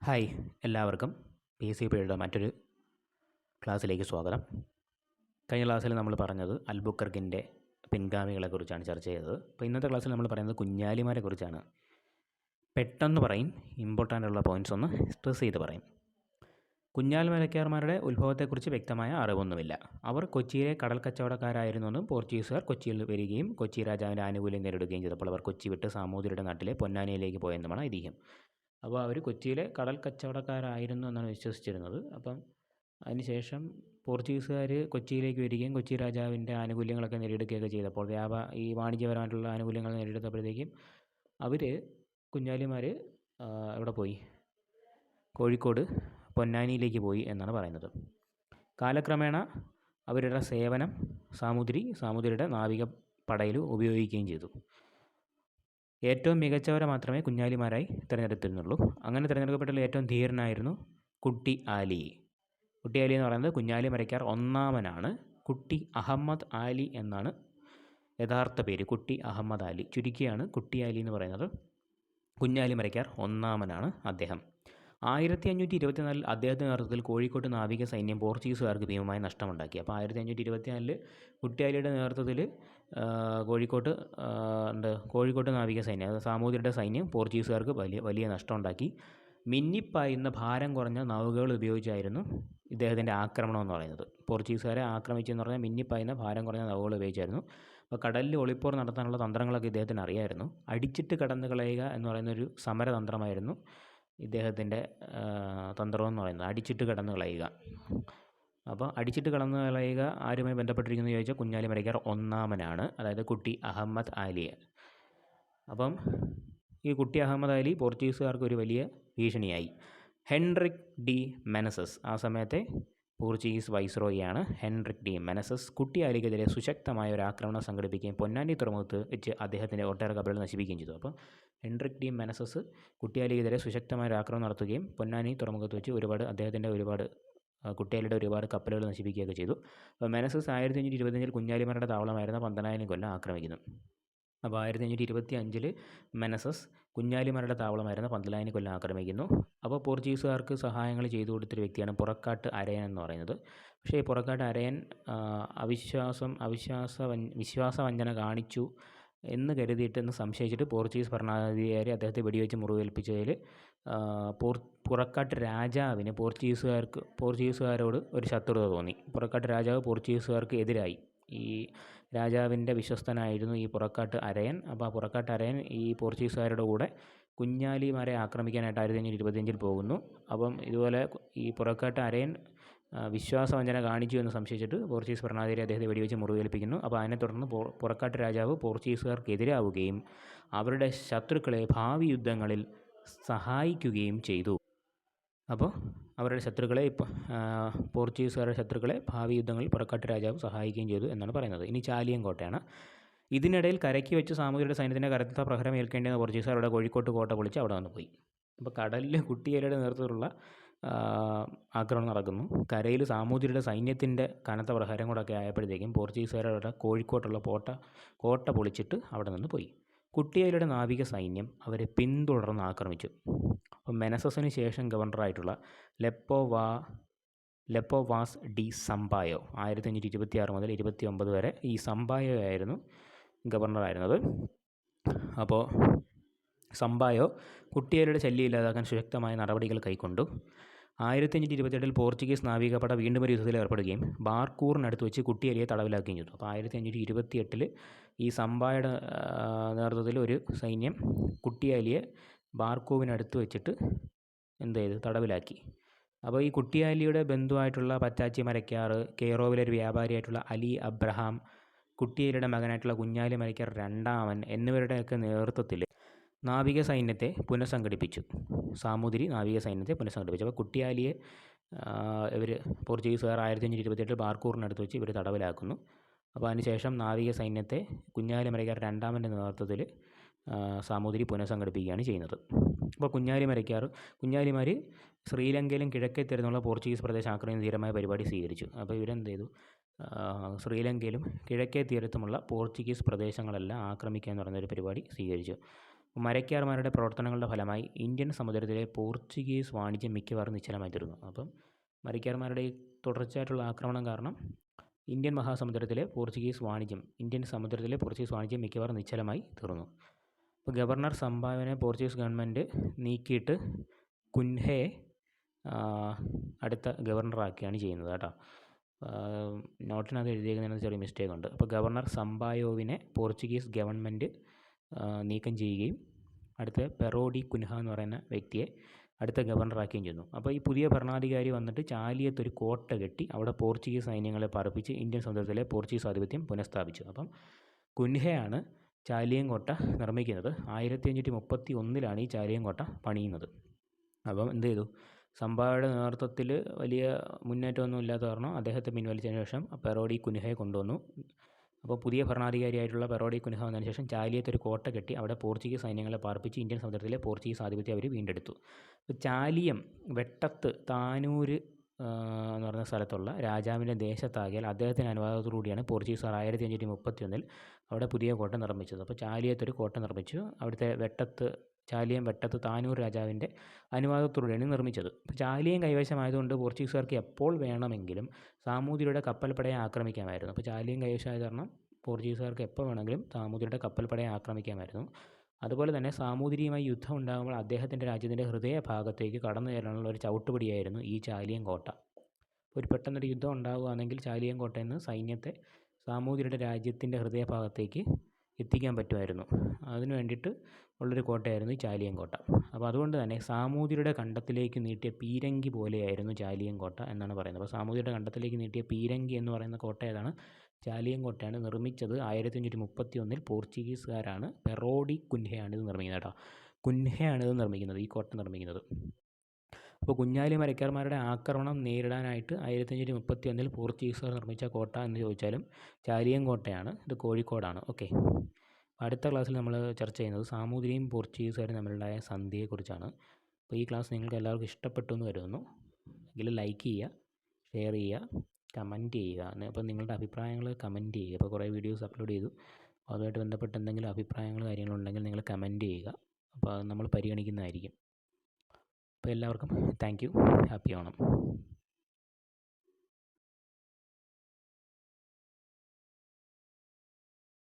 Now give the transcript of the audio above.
Hi, എല്ലാവർക്കും PCPയുടെ മറ്റൊരു ക്ലാസ്സിലേക്ക് സ്വാഗതം. കഴിഞ്ഞ ക്ലാസ്സിൽ നമ്മൾ പറഞ്ഞത് അൽബുക്കർക്കിൻ്റെ പിൻഗാമികളെക്കുറിച്ചാണ് ചർച്ച ചെയ്തത്. അപ്പോൾ ഇന്നത്തെ ക്ലാസ്സിൽ നമ്മൾ പറയുന്നത് കുഞ്ഞാലിമാരെ കുറിച്ചാണ്. പെട്ടെന്ന് പറയും, ഇമ്പോർട്ടൻ്റ് ഉള്ള പോയിൻറ്റ്സ് ഒന്ന് സ്ട്രെസ് ചെയ്ത് പറയും. കുഞ്ഞാലിമരക്കാർമാരുടെ ഉത്ഭവത്തെക്കുറിച്ച് വ്യക്തമായ അറിവൊന്നുമില്ല. അവർ കൊച്ചിയിലെ കടൽ കച്ചവടക്കാരായിരുന്നുവെന്നും പോർച്ചുഗീസുകാർ കൊച്ചിയിൽ വരികയും കൊച്ചി രാജാവിൻ്റെ ആനുകൂല്യം നേരിടുകയും ചെയ്തപ്പോൾ അവർ കൊച്ചി വിട്ട് സാമൂതിരിയുടെ നാട്ടിലെ പൊന്നാനിയിലേക്ക് പോയെന്നുമാണ് ഐതിഹ്യം. അപ്പോൾ അവർ കൊച്ചിയിലെ കടൽ കച്ചവടക്കാരായിരുന്നു എന്നാണ് വിശ്വസിച്ചിരുന്നത്. അപ്പം അതിനുശേഷം പോർച്ചുഗീസുകാർ കൊച്ചിയിലേക്ക് വരികയും കൊച്ചി രാജാവിൻ്റെ ആനുകൂല്യങ്ങളൊക്കെ നേടിയെടുക്കുകയൊക്കെ ചെയ്തപ്പോൾ ഈ വാണിജ്യപരമായിട്ടുള്ള ആനുകൂല്യങ്ങൾ നേടിയെടുത്തപ്പോഴത്തേക്കും അവർ കുഞ്ഞാലിമാർ എവിടെ പോയി? കോഴിക്കോട് പൊന്നാനിയിലേക്ക് പോയി എന്നാണ് പറയുന്നത്. കാലക്രമേണ അവരുടെ സേവനം സാമൂതിരിയുടെ നാവികപ്പടയിൽ ഉപയോഗിക്കുകയും ചെയ്തു. ഏറ്റവും മികച്ചവരെ മാത്രമേ കുഞ്ഞാലിമാരായി തിരഞ്ഞെടുത്തിരുന്നുള്ളൂ. അങ്ങനെ തിരഞ്ഞെടുക്കപ്പെട്ടതിൽ ഏറ്റവും ധീരനായിരുന്നു കുട്ടി ആലി. കുട്ടി ആലി എന്ന് പറയുന്നത് കുഞ്ഞാലിമരയ്ക്കാർ ഒന്നാമനാണ്. കുട്ടി അഹമ്മദ് ആലി എന്നാണ് യഥാർത്ഥ പേര്. കുട്ടി അഹമ്മദ് ആലി, ചുരുക്കിയാണ് കുട്ടി ആലി എന്ന് പറയുന്നത്. കുഞ്ഞാലിമരയ്ക്കാർ ഒന്നാമനാണ് അദ്ദേഹം. 1524 അദ്ദേഹത്തിൻ്റെ നേതൃത്വത്തിൽ കോഴിക്കോട്ട് നാവിക സൈന്യം പോർച്ചുഗീസുകാർക്ക് ഭീമമായ നഷ്ടമുണ്ടാക്കി. അപ്പോൾ 1524 കുട്ടിയാലിയുടെ നേതൃത്വത്തിൽ കോഴിക്കോട്ട് നാവിക സൈന്യം, അതായത് സാമൂതിരിയുടെ സൈന്യം പോർച്ചുഗീസുകാർക്ക് വലിയ നഷ്ടമുണ്ടാക്കി. മിന്നിപ്പായുന്ന ഭാരം കുറഞ്ഞ നൗകകൾ ഉപയോഗിച്ചായിരുന്നു ഇദ്ദേഹത്തിൻ്റെ ആക്രമണം എന്ന് പറയുന്നത്. പോർച്ചുഗീസുകാരെ ആക്രമിച്ചെന്ന് പറഞ്ഞാൽ മിന്നിപ്പായുന്ന ഭാരം കുറഞ്ഞ നൗകകൾ ഉപയോഗിച്ചായിരുന്നു. അപ്പോൾ കടലിൽ ഒളിപ്പോർ നടത്താനുള്ള തന്ത്രങ്ങളൊക്കെ ഇദ്ദേഹത്തിന് അറിയായിരുന്നു. അടിച്ചിട്ട് കടന്നു കളയുക എന്ന് പറയുന്നൊരു സമരതന്ത്രമായിരുന്നു ഇദ്ദേഹത്തിൻ്റെ തന്ത്രമെന്ന് പറയുന്നത്. അടിച്ചിട്ട് കടന്നു കളയുക. അപ്പോൾ അടിച്ചിട്ട് കടന്നു കളയുക ആരുമായി ബന്ധപ്പെട്ടിരിക്കുന്നു ചോദിച്ചാൽ കുഞ്ഞാലിമരയ്ക്കാർ ഒന്നാമനാണ്, അതായത് കുട്ടി അഹമ്മദ് ആലിയെ. അപ്പം ഈ കുട്ടി അഹമ്മദ് ആലി പോർച്ചുഗീസുകാർക്ക് ഒരു വലിയ ഭീഷണിയായി. ഹെൻറിക് ഡി മെനസസ്, ആ സമയത്തെ പോർച്ചുഗീസ് വൈസ്രോയിയാണ് ഹെൻറിക് ഡി മെനസസ്, കുട്ടി ആലിക്കെതിരെ സുശക്തമായ ഒരു ആക്രമണം സംഘടിപ്പിക്കുകയും പൊന്നാനി തുറമുഖത്ത് വെച്ച് അദ്ദേഹത്തിൻ്റെ ഒട്ടേറെ കപ്പലുകൾ നശിപ്പിക്കുകയും ചെയ്തു. അപ്പോൾ ഹെൻറിക് ഡി മെനസസ് കുട്ടിയാലിക്കെതിരെ സുശക്തമായ ഒരു ആക്രമണം നടത്തുകയും പൊന്നാനി തുറമുഖത്ത് വെച്ച് കുട്ടിയാലിയുടെ ഒരുപാട് കപ്പലുകൾ നശിപ്പിക്കുകയൊക്കെ ചെയ്തു. അപ്പോൾ മെനസസ് 1525 കുഞ്ഞാലിമരയുടെ താവളമായിരുന്ന 12,000 കൊല്ലം ആക്രമിക്കുന്നു. അപ്പോൾ 1525 മെനസസ് കുഞ്ഞാലിമരയുടെ താവളമായിരുന്ന 12,000 കൊല്ലം ആക്രമിക്കുന്നു. അപ്പോൾ പോർച്ചുഗീസുകാർക്ക് സഹായങ്ങൾ ചെയ്തു കൊടുത്തൊരു വ്യക്തിയാണ് പുറക്കാട്ട് അരയൻ എന്ന് പറയുന്നത്. പക്ഷേ ഈ പുറക്കാട്ട് അരയൻ വിശ്വാസവഞ്ചന കാണിച്ചു എന്ന് കരുതിയിട്ടെന്ന് സംശയിച്ചിട്ട് പോർച്ചുഗീസ് ഭരണാധികാരി അദ്ദേഹത്തെ വെടിവെച്ച് മുറിവേൽപ്പിച്ചതിൽ പുറക്കാട്ട് രാജാവിന് പോർച്ചുഗീസുകാരോട് ഒരു ശത്രുത തോന്നി. പുറക്കാട്ട് രാജാവ് പോർച്ചുഗീസുകാർക്ക് എതിരായി. ഈ രാജാവിൻ്റെ വിശ്വസ്തനായിരുന്നു ഈ പുറക്കാട്ട് അരയൻ. അപ്പോൾ ആ പുറക്കാട്ട് അരയൻ ഈ പോർച്ചുഗീസുകാരുടെ കൂടെ കുഞ്ഞാലിമാരെ ആക്രമിക്കാനായിട്ട് 1525 പോകുന്നു. അപ്പം ഇതുപോലെ ഈ പുറക്കാട്ട് അരയൻ വിശ്വാസവഞ്ചന കാണിച്ചു എന്ന് സംശയിച്ചിട്ട് പോർച്ചുഗീസ് ഭരണാധികാരി അദ്ദേഹത്തെ വെടിവെച്ച് മുറിവേൽപ്പിക്കുന്നു. അപ്പോൾ അതിനെ തുടർന്ന് പുറക്കാട്ട് രാജാവ് പോർച്ചുഗീസുകാർക്കെതിരാവുകയും അവരുടെ ശത്രുക്കളെ ഭാവി യുദ്ധങ്ങളിൽ സഹായിക്കുകയും ചെയ്തു. അപ്പോൾ പോർച്ചുഗീസുകാരുടെ ശത്രുക്കളെ ഭാവി യുദ്ധങ്ങളിൽ പുറക്കാട്ട് രാജാവ് സഹായിക്കുകയും ചെയ്തു എന്നാണ് പറയുന്നത്. ഇനി ചാലിയം കോട്ടയാണ്. ഇതിനിടയിൽ കരയ്ക്ക് വെച്ച് സാമൂതിരിയുടെ സൈന്യത്തിൻ്റെ കരുത്ത പ്രഹരം ഏൽക്കേണ്ടിയെന്ന പോർച്ചുഗീസുകാരുടെ കോഴിക്കോട്ട് കോട്ട പൊളിച്ച് അവിടെ നിന്ന് പോയി. അപ്പോൾ കടലിൽ കുട്ടിയാലിയുടെ നേതൃത്വത്തിലുള്ള ആക്രമണം നടക്കുന്നു. കരയിൽ സാമൂതിരിയുടെ സൈന്യത്തിൻ്റെ കനത്ത പ്രഹരം കൂടെയൊക്കെ ആയപ്പോഴത്തേക്കും പോർച്ചുഗീസുകാരുടെ കോഴിക്കോട്ടുള്ള കോട്ട പൊളിച്ചിട്ട് അവിടെ നിന്ന് പോയി. കുട്ടിയാലിയുടെ നാവിക സൈന്യം അവരെ പിന്തുടർന്ന് ആക്രമിച്ചു. അപ്പം മെനസസിന് ശേഷം ഗവർണറായിട്ടുള്ള ലെപ്പോവാസ് ഡി സമ്പായോ 1526 മുതൽ 29 വരെ ഈ സമ്പായോ ആയിരുന്നു ഗവർണറായിരുന്നത്. അപ്പോൾ സമ്പായോ കുട്ടിയാലിയുടെ ശല്യം ഇല്ലാതാക്കാൻ സുശക്തമായ നടപടികൾ കൈക്കൊണ്ടു. 1528 പോർച്ചുഗീസ് നാവികപ്പട വീണ്ടും ഒരു യുദ്ധത്തിൽ ഏർപ്പെടുകയും ബാർക്കൂറിനടുത്ത് വെച്ച് കുട്ടിയാലിയെ തടവിലാക്കുകയും ചെയ്തു. അപ്പോൾ 1528 ഈ സമ്പായുടെ നേതൃത്വത്തിൽ ഒരു സൈന്യം കുട്ടിയാലിയെ ബാർക്കൂവിനടുത്ത് വെച്ചിട്ട് തടവിലാക്കി. അപ്പോൾ ഈ കുട്ടിയാലിയുടെ ബന്ധുവായിട്ടുള്ള പറ്റാച്ചി മരയ്ക്കാർ, കെയ്റോവിലെ ഒരു വ്യാപാരിയായിട്ടുള്ള അലി അബ്രഹാം, കുട്ടിയാലിയുടെ മകനായിട്ടുള്ള കുഞ്ഞാലി മരയ്ക്കാർ രണ്ടാമൻ എന്നിവരുടെയൊക്കെ നേതൃത്വത്തിൽ നാവിക സൈന്യത്തെ പുനഃസംഘടിപ്പിച്ചു. സാമൂതിരി നാവിക സൈന്യത്തെ പുനഃസംഘടിപ്പിച്ചു. അപ്പോൾ കുട്ടിയാലിയെ പോർച്ചുഗീസുകാർ 1528 ബാർക്കൂറിനടുത്ത് വെച്ച് ഇവർ തടവിലാക്കുന്നു. അപ്പോൾ അതിനുശേഷം നാവിക സൈന്യത്തെ കുഞ്ഞാലിമരയ്ക്കാർ രണ്ടാമൻ്റെ നേതൃത്വത്തിൽ സാമൂതിരി പുനഃസംഘടിപ്പിക്കുകയാണ് ചെയ്യുന്നത്. അപ്പോൾ കുഞ്ഞാലിമാർ ശ്രീലങ്കയിലും കിഴക്കേ തീരത്തുള്ള പോർച്ചുഗീസ് പ്രദേശം ആക്രമിക്കുന്ന ധീരമായ പരിപാടി സ്വീകരിച്ചു. അപ്പോൾ ശ്രീലങ്കയിലും കിഴക്കേ തീരത്തുമുള്ള പോർച്ചുഗീസ് പ്രദേശങ്ങളെല്ലാം ആക്രമിക്കുക എന്ന് പറയുന്നൊരു പരിപാടി സ്വീകരിച്ചു. മരയ്ക്കാർമാരുടെ പ്രവർത്തനങ്ങളുടെ ഫലമായി ഇന്ത്യൻ സമുദ്രത്തിലെ പോർച്ചുഗീസ് വാണിജ്യം മിക്കവാറും നിശ്ചലമായി തീർന്നു. അപ്പം മരയ്ക്കാർമാരുടെ ഈ തുടർച്ചയായിട്ടുള്ള ആക്രമണം കാരണം ഇന്ത്യൻ സമുദ്രത്തിലെ പോർച്ചുഗീസ് വാണിജ്യം മിക്കവാറും നിശ്ചലമായി തീർന്നു. അപ്പോൾ ഗവർണർ സംഭാവനെ പോർച്ചുഗീസ് ഗവൺമെൻറ് നീക്കിയിട്ട് കുൻഹയെ അടുത്ത ഗവർണറാക്കുകയാണ് ചെയ്യുന്നത് കേട്ടോ. നോട്ടിനകത്ത് എഴുതിയിരിക്കുന്നതിന് ചെറിയ മിസ്റ്റേക്ക് ഉണ്ട്. അപ്പോൾ ഗവർണർ സംബായോവിനെ പോർച്ചുഗീസ് ഗവൺമെൻറ് നീക്കം ചെയ്യുകയും അടുത്ത പെറോഡി കുൻഹ എന്ന് പറയുന്ന വ്യക്തിയെ അടുത്ത ഗവർണറാക്കുകയും ചെയ്യുന്നു. അപ്പോൾ ഈ പുതിയ ഭരണാധികാരി വന്നിട്ട് ചാലിയത്തൊരു കോട്ട കെട്ടി അവിടെ പോർച്ചുഗീസ് സൈന്യങ്ങളെ പാർപ്പിച്ച് ഇന്ത്യൻ സമുദ്രത്തിലെ പോർച്ചുഗീസ് ആധിപത്യം പുനഃസ്ഥാപിച്ചു. അപ്പം കുൻഹയാണ് ചാലിയം കോട്ട നിർമ്മിക്കുന്നത്. 1531 ഈ ചാലിയം കോട്ട പണിയുന്നത്. അപ്പം എന്ത് ചെയ്തു, സംഭാവയുടെ നേതൃത്വത്തിൽ വലിയ മുന്നേറ്റമൊന്നും ഇല്ലാത്ത കാരണം അദ്ദേഹത്തെ പിൻവലിച്ചതിന് ശേഷം പെറോഡി കുൻഹയെ കൊണ്ടുവന്നു. അപ്പോൾ പുതിയ ഭരണാധികാരിയായിട്ടുള്ള പെറോഡി കുൻഹ വന്നതിന് ശേഷം ചാലിയത്തൊരു കോട്ട കെട്ടി അവിടെ പോർച്ചുഗീസ് സൈന്യങ്ങളെ പാർപ്പിച്ച് ഇന്ത്യൻ സമുദ്രത്തിലെ പോർച്ചുഗീസ് ആധിപത്യം അവർ വീണ്ടെടുത്തു. അപ്പോൾ ചാലിയം വെട്ടത്ത് താനൂർ എന്ന് പറയുന്ന സ്ഥലത്തുള്ള രാജാവിൻ്റെ ദേശത്താകിയാൽ അദ്ദേഹത്തിൻ്റെ അനുവാദത്തോടുകൂടിയാണ് പോർച്ചുഗീസുകാർ 1531 അവിടെ പുതിയ കോട്ട നിർമ്മിച്ചത്. അപ്പോൾ ചാലിയത്തൊരു കോട്ട നിർമ്മിച്ചു. അവിടുത്തെ ചാലിയം വെട്ടത്ത് താനൂർ രാജാവിൻ്റെ അനുവാദത്തോടെയാണ് നിർമ്മിച്ചത്. അപ്പോൾ ചാലിയം കൈവശമായതുകൊണ്ട് പോർച്ചുഗീസുകാർക്ക് എപ്പോൾ വേണമെങ്കിലും സാമൂതിരിയുടെ കപ്പൽപ്പടയെ ആക്രമിക്കാമായിരുന്നു. അപ്പോൾ ചാലിയം കൈവശമായത് കാരണം പോർച്ചുഗീസുകാർക്ക് എപ്പോൾ വേണമെങ്കിലും സാമൂതിരിയുടെ കപ്പൽപ്പടയെ ആക്രമിക്കാമായിരുന്നു. അതുപോലെ തന്നെ സാമൂതിരിയുമായി യുദ്ധം ഉണ്ടാകുമ്പോൾ അദ്ദേഹത്തിൻ്റെ രാജ്യത്തിൻ്റെ ഹൃദയഭാഗത്തേക്ക് കടന്നു കയറാനുള്ള ഒരു ചവിട്ടുപടിയായിരുന്നു ഈ ചാലിയം കോട്ട. ഒരു പെട്ടെന്നൊരു യുദ്ധം ഉണ്ടാകുകയാണെങ്കിൽ ചാലിയം കോട്ടയിൽ നിന്ന് സൈന്യത്തെ സാമൂതിരിയുടെ രാജ്യത്തിൻ്റെ ഹൃദയഭാഗത്തേക്ക് എത്തിക്കാൻ പറ്റുമായിരുന്നു. അതിനു വേണ്ടിയിട്ട് ഉള്ളൊരു കോട്ടയായിരുന്നു ഈ ചാലിയം കോട്ട. അപ്പോൾ അതുകൊണ്ട് തന്നെ സാമൂതിരിയുടെ കണ്ടത്തിലേക്ക് നീട്ടിയ പീരങ്കി പോലെയായിരുന്നു ചാലിയം കോട്ട എന്നാണ് പറയുന്നത്. അപ്പോൾ സാമൂതിരിയുടെ കണ്ടത്തിലേക്ക് നീട്ടിയ പീരങ്കി എന്ന് പറയുന്ന കോട്ട ഏതാണ്? ചാലിയം കോട്ടയാണ്. നിർമ്മിച്ചത് 1531 പോർച്ചുഗീസുകാരാണ്. പെറോഡി കുൻഹയാണ് ഇത് നിർമ്മിക്കുന്നത് കേട്ടോ. കുൻഹയാണ് നിർമ്മിക്കുന്നത്, ഈ കോട്ട നിർമ്മിക്കുന്നത്. അപ്പോൾ കുഞ്ഞാലി മരയ്ക്കാർമാരുടെ ആക്രമണം നേരിടാനായിട്ട് 1531 പോർച്ചുഗീസുകാർ നിർമ്മിച്ച കോട്ട എന്ന് ചോദിച്ചാലും ചാലിയം കോട്ടയാണ്. ഇത് കോഴിക്കോടാണ്. ഓക്കെ, അടുത്ത ക്ലാസ്സിൽ നമ്മൾ ചർച്ച ചെയ്യുന്നത് സാമൂതിരിയും പോർച്ചുഗീസുകാരും തമ്മിലുണ്ടായ സന്ധിയെക്കുറിച്ചാണ്. അപ്പോൾ ഈ ക്ലാസ് നിങ്ങൾക്ക് എല്ലാവർക്കും ഇഷ്ടപ്പെട്ടു എന്ന് കരുതുന്നു. എങ്കിൽ ലൈക്ക് ചെയ്യുക, ഷെയർ ചെയ്യുക, കമൻറ്റ് ചെയ്യുക. അപ്പോൾ നിങ്ങളുടെ അഭിപ്രായങ്ങൾ കമൻറ്റ് ചെയ്യുക. അപ്പോൾ കുറേ വീഡിയോസ് അപ്ലോഡ് ചെയ്തു, അതുമായിട്ട് ബന്ധപ്പെട്ട് എന്തെങ്കിലും അഭിപ്രായങ്ങൾ കാര്യങ്ങളുണ്ടെങ്കിൽ നിങ്ങൾ കമൻറ്റ് ചെയ്യുക. അപ്പോൾ അത് നമ്മൾ പരിഗണിക്കുന്നതായിരിക്കും. അപ്പോൾ എല്ലാവർക്കും താങ്ക് യു. ഹാപ്പി ഓണം.